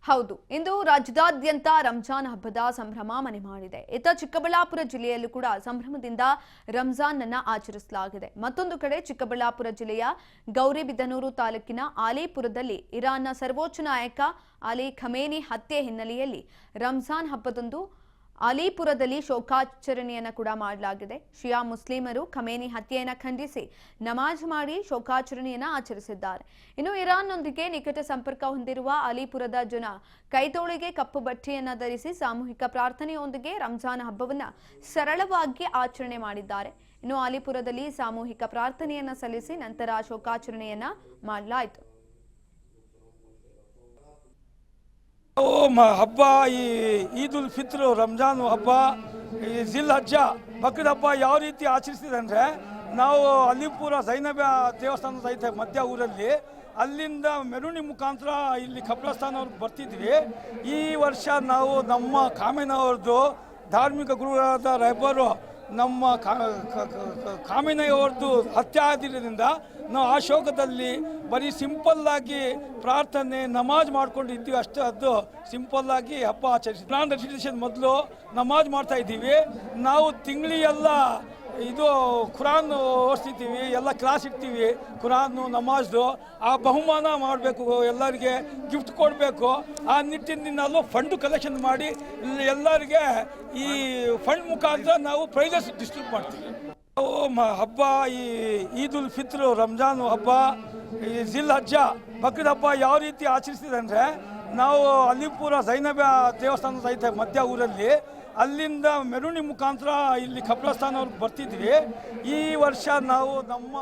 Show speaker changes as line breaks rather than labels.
ಹೌದು, ಇಂದು ರಾಜ್ಯದಾದ್ಯಂತ ರಂಜಾನ್ ಹಬ್ಬದ ಸಂಭ್ರಮ ಮನೆ ಮಾಡಿದೆ. ಇತ್ತ ಚಿಕ್ಕಬಳ್ಳಾಪುರ ಜಿಲ್ಲೆಯಲ್ಲೂ ಕೂಡ ಸಂಭ್ರಮದಿಂದ ರಂಜಾನ್ ಅನ್ನು ಆಚರಿಸಲಾಗಿದೆ. ಮತ್ತೊಂದು ಕಡೆ ಚಿಕ್ಕಬಳ್ಳಾಪುರ ಜಿಲ್ಲೆಯ ಗೌರಿಬಿದನೂರು ತಾಲೂಕಿನ ಆಲಿಪುರದಲ್ಲಿ ಇರಾನ್ನ ಸರ್ವೋಚ್ಚ ನಾಯಕ ಅಲಿ ಖಮೇನಿ ಹತ್ಯೆ ಹಿನ್ನೆಲೆಯಲ್ಲಿ ರಂಜಾನ್ ಹಬ್ಬದಂದು ಅಲಿಪುರದಲ್ಲಿ ಶೋಕಾಚರಣೆಯನ್ನು ಕೂಡ ಮಾಡಲಾಗಿದೆ. ಶಿಯಾ ಮುಸ್ಲಿಮರು ಖಮೇನಿ ಹತ್ಯೆಯನ್ನು ಖಂಡಿಸಿ ನಮಾಜ್ ಮಾಡಿ ಶೋಕಾಚರಣೆಯನ್ನು ಆಚರಿಸಿದ್ದಾರೆ. ಇನ್ನು ಇರಾನ್ನೊಂದಿಗೆ ನಿಕಟ ಸಂಪರ್ಕ ಹೊಂದಿರುವ ಅಲಿಪುರದ ಜನ ಕೈತೋಳಿಗೆ ಕಪ್ಪು ಬಟ್ಟೆಯನ್ನು ಧರಿಸಿ ಸಾಮೂಹಿಕ ಪ್ರಾರ್ಥನೆಯೊಂದಿಗೆ ರಂಜಾನ್ ಹಬ್ಬವನ್ನು ಸರಳವಾಗಿ ಆಚರಣೆ ಮಾಡಿದ್ದಾರೆ. ಇನ್ನು ಅಲಿಪುರದಲ್ಲಿ ಸಾಮೂಹಿಕ ಪ್ರಾರ್ಥನೆಯನ್ನು ಸಲ್ಲಿಸಿ ನಂತರ ಶೋಕಾಚರಣೆಯನ್ನು ಮಾಡಲಾಯಿತು.
ಹಬ್ಬ ಈ ಈದ್ ಉಲ್ ಫಿತ್ರ್ ರಂಜಾನ್ ಹಬ್ಬ ಈ ಜಿಲ್ ಹಜ್ಜ ಬಕ್ರೀದ್ ಹಬ್ಬ ಯಾವ ರೀತಿ ಆಚರಿಸ್ತಿದೆ ಅಂದರೆ, ನಾವು ಅಲಿಪುರ ಜೈನಬ ದೇವಸ್ಥಾನದ ಐತೆ ಮಧ್ಯ ಊರಲ್ಲಿ, ಅಲ್ಲಿಂದ ಮೆರವಣಿಗೆ ಮುಖಾಂತರ ಇಲ್ಲಿ ಕಪಿಲಸ್ಥಾನವ್ರಿಗೆ ಬರ್ತಿದ್ವಿ. ಈ ವರ್ಷ ನಾವು ನಮ್ಮ ಕಾಮೇನವ್ರದ್ದು ಧಾರ್ಮಿಕ ಗುರುಗಳಾದ ರೈಬರು ನಮ್ಮ ಕಾಮಿನಯ್ಯವ್ರದ್ದು ಹತ್ಯೆ ಆಗಿರೋದ್ರಿಂದ ನಾವು ಆ ಶೋಕದಲ್ಲಿ ಬರೀ ಸಿಂಪಲ್ಲಾಗಿ ಪ್ರಾರ್ಥನೆ ನಮಾಜ್ ಮಾಡ್ಕೊಂಡಿದ್ದೀವಿ ಅಷ್ಟೇ. ಅದು ಸಿಂಪಲ್ಲಾಗಿ ಹಬ್ಬ ಆಚರಿಸಿ ಪ್ಲಾನ್ ರೆಸಿಡೇಷನ್ ಮೊದಲು ನಮಾಜ್ ಮಾಡ್ತಾ ಇದ್ದೀವಿ. ನಾವು ತಿಂಗಳಿಗೆಲ್ಲ ಇದು ಖುರಾನ್ ಓದಿಸ್ತೀವಿ, ಎಲ್ಲ ಕ್ಲಾಸ್ ಇಡ್ತೀವಿ, ಖುರಾನು ನಮಾಜ್ದು. ಆ ಬಹುಮಾನ ಮಾಡಬೇಕು, ಎಲ್ಲರಿಗೆ ಗಿಫ್ಟ್ ಕೊಡಬೇಕು. ಆ ನಿಟ್ಟಿನಲ್ಲೂ ಫಂಡು ಕಲೆಕ್ಷನ್ ಮಾಡಿ ಎಲ್ಲರಿಗೆ ಈ ಫಂಡ್ ಮುಖಾಂತರ ನಾವು ಪ್ರೈಸಸ್ ಡಿಸ್ಟ್ರಿಬ್ಯೂಟ್ ಮಾಡ್ತೀವಿ. ಹಬ್ಬ ಈ ಈದ್ ಉಲ್ ಫಿತ್ರ್ ರಂಜಾನ್ ಹಬ್ಬ ಈ ಜಿಲ್ ಹಜ್ಜ ಬಕ್ರೀದ್ ಹಬ್ಬ ಯಾವ ರೀತಿ ಆಚರಿಸ್ತಿದೆ ಅಂದರೆ, ನಾವು ಅಲಿಪುರ ಜೈನಬ ದೇವಸ್ಥಾನದ ಐತೆ ಮಧ್ಯ ಊರಲ್ಲಿ, ಅಲ್ಲಿಂದ ಮೆರವಣಿಗೆ ಮುಖಾಂತರ ಇಲ್ಲಿ ಕಪಿಲಸ್ಥಾನವ್ರಿಗೆ ಬರ್ತಿದ್ವಿ. ಈ ವರ್ಷ ನಾವು ನಮ್ಮ